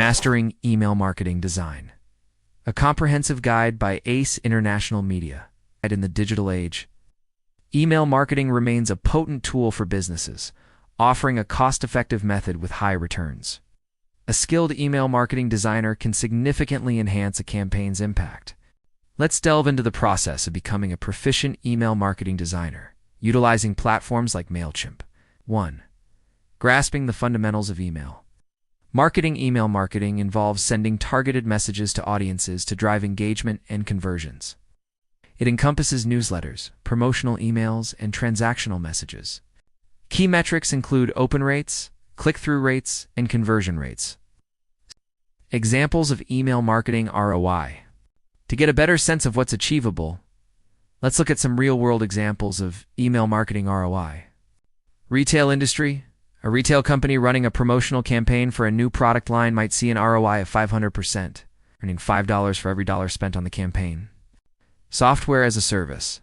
Mastering Email Marketing Design, a comprehensive guide by ACE International Media. In the digital age, email marketing remains a potent tool for businesses, offering a cost-effective method with high returns. A skilled email marketing designer can significantly enhance a campaign's impact. Let's delve into the process of becoming a proficient email marketing designer, utilizing platforms like MailChimp. 1. Grasping the fundamentals of email. Email marketing involves sending targeted messages to audiences to drive engagement and conversions. It encompasses newsletters, promotional emails, and transactional messages. Key metrics include open rates, click-through rates, and conversion rates. Examples of email marketing ROI. To get a better sense of what's achievable, let's look at some real-world examples of email marketing ROI. Retail industry. A retail company running a promotional campaign for a new product line might see an ROI of 500%, earning $5 for every dollar spent on the campaign. Software as a service.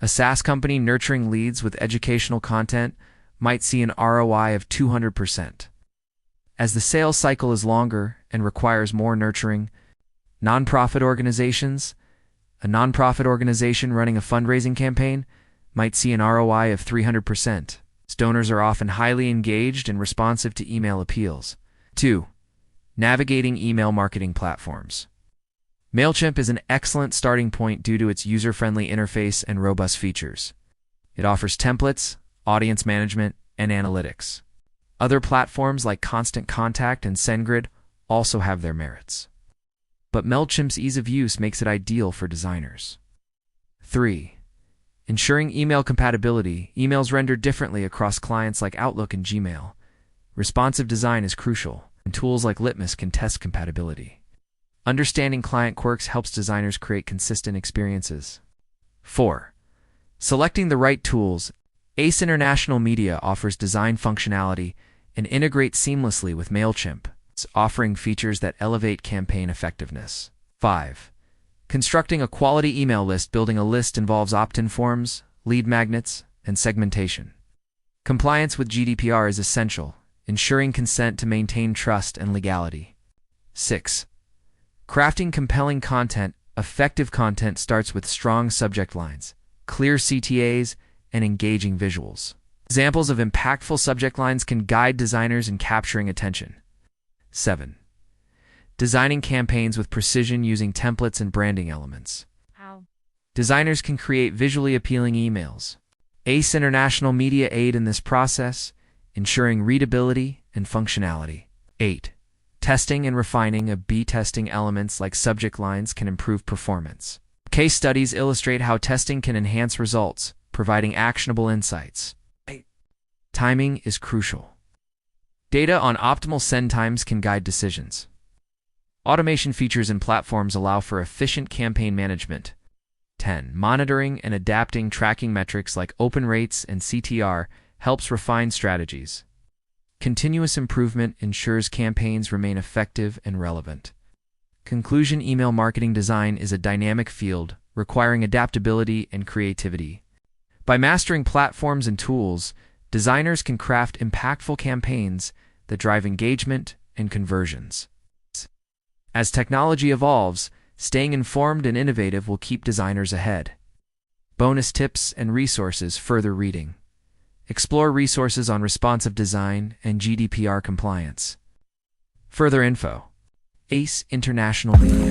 A SaaS company nurturing leads with educational content might see an ROI of 200%. As the sales cycle is longer and requires more nurturing, nonprofit organizations. A nonprofit organization running a fundraising campaign might see an ROI of 300%. Donors are often highly engaged and responsive to email appeals. 2. Navigating email marketing platforms. MailChimp is an excellent starting point due to its user-friendly interface and robust features. It offers templates, audience management, and analytics. Other platforms like Constant Contact and SendGrid also have their merits. But MailChimp's ease of use makes it ideal for designers. 3. Ensuring email compatibility. Emails render differently across clients like Outlook and Gmail. Responsive design is crucial, and tools like Litmus can test compatibility. Understanding client quirks helps designers create consistent experiences. 4. Selecting the right tools. ACE International Media offers design functionality and integrates seamlessly with MailChimp, offering features that elevate campaign effectiveness. 5. Constructing a quality email list. Building a list involves opt-in forms, lead magnets, and segmentation. Compliance with GDPR is essential, ensuring consent to maintain trust and legality. 6. Crafting compelling content. Effective content starts with strong subject lines, clear CTAs, and engaging visuals. Examples of impactful subject lines can guide designers in capturing attention. 7. Designing campaigns with precision using templates and branding elements. Designers can create visually appealing emails. ACE International Media aid in this process, ensuring readability and functionality. 8. Testing and refining. A/B testing elements like subject lines can improve performance. Case studies illustrate how testing can enhance results, providing actionable insights. 8. Timing is crucial. Data on optimal send times can guide decisions. Automation features and platforms allow for efficient campaign management. 10. Monitoring and adapting. Tracking metrics like open rates and CTR helps refine strategies. Continuous improvement ensures campaigns remain effective and relevant. Conclusion. Email marketing design is a dynamic field, requiring adaptability and creativity. By mastering platforms and tools, designers can craft impactful campaigns that drive engagement and conversions. As technology evolves, staying informed and innovative will keep designers ahead. Bonus tips and resources. Further reading. Explore resources on responsive design and GDPR compliance. Further info. ACE International Media.